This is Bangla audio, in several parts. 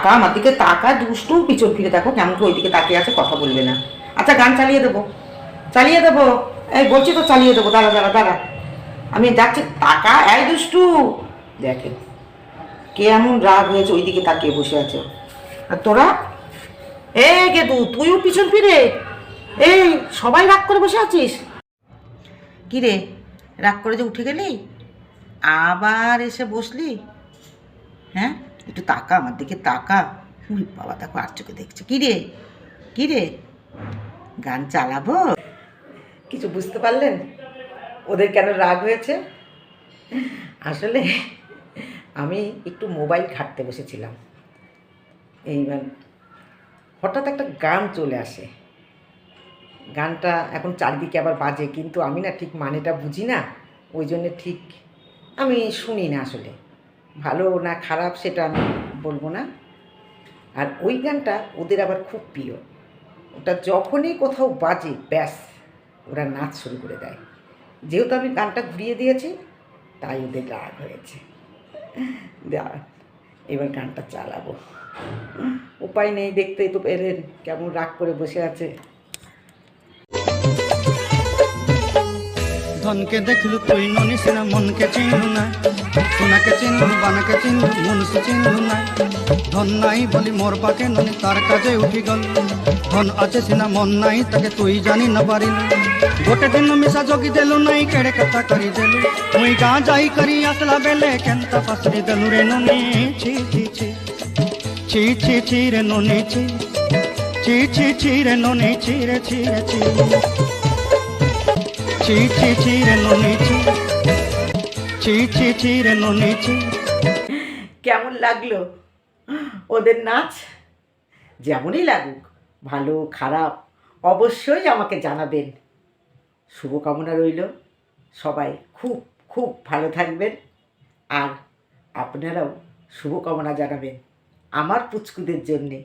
তাকা আমার দিকে, তাকা দুষ্টু, পিছন ফিরে দেখো কেমন করে ওই দিকে তাকিয়ে আছে, কথা বলবে না। আচ্ছা গান চালিয়ে দেবো, চালিয়ে দেবো, এই বলছি তো চালিয়ে দেবো, দাঁড়া দাঁড়া দাঁড়া, আমি যাচ্ছি, টাকা এই দুষ্টু। দেখে কে এমন রাগ হয়েছে, ওই দিকে তাকিয়ে বসে আছে। আর তোরা, এই গেদু তুইও পিছন ফিরে, এই সবাই রাগ করে বসে আছিস। কি রে, রাগ করে যে উঠে গেলি, আবার এসে বসলি? হ্যাঁ, একটু তাকা আমার দিকে, তাকা। উই বাবা, দেখো আর চোখে দেখছে। কি রে, কি রে, গান চালাবো? কিছু বুঝতে পারলেন ওদের কেন রাগ হয়েছে? আসলে আমি একটু মোবাইল ঘাঁটতে বসেছিলাম, এইবার হঠাৎ একটা গান চলে আসে। গানটা এখন চারদিকে আবার বাজে, কিন্তু আমি না ঠিক মানেটা বুঝি না, ওই জন্যে ঠিক আমি শুনি না। আসলে ভালো না খারাপ সেটা আমি বলবো না। আর ওই গানটা ওদের আবার খুব প্রিয়, ওটা যখনই কোথাও বাজে ব্যাস ওরা নাচ শুরু করে দেয়। যেহেতু আমি গানটা ঘুরিয়ে দিয়েছি তাই ওদের রাগ হয়েছে। এবার গানটা চালাবো, উপায় নেই, দেখতেই তো পেলেন কেমন রাগ করে বসে আছে। ধনকে দেখলু তুই ননিস না, মনকে চিনলু না, সোনাকে চিনলু, বানাকে চিনলু, মনুষ্য চিনলু না। ধন নাই বলি মোর পাকে ননি তার কাজে উঠি গল, ধন আছে সিনা মন নাই তাকে তুই জানি না পারিল। গোটে দিন মিশা জগি দেলু নাই, কেড়ে কথা করি দেলু, মুই গাঁ যাই করি আসলা বেলে কেনতা পাসরি দেলু রে ননি। ছি ছি ছি ছি ছি ছি রে ননি, ছি ছি ছি ছি রে ননি, ছি রে ছি রে ছি ছি ছি ছি রে ননি, ছি ছি ছি ছি রে ননি, ছি। কেমন লাগলো ওদের নাচ? যেমনই লাগুক, ভালো খারাপ অবশ্যই আমাকে জানাবেন। শুভকামনা রইল, সবাই খুব খুব ভালো থাকবেন। আর আপনারাও শুভকামনা জানাবেন আমার পুচকুদের জন্যে,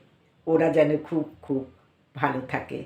ওরা যেন খুব খুব ভালো থাকে।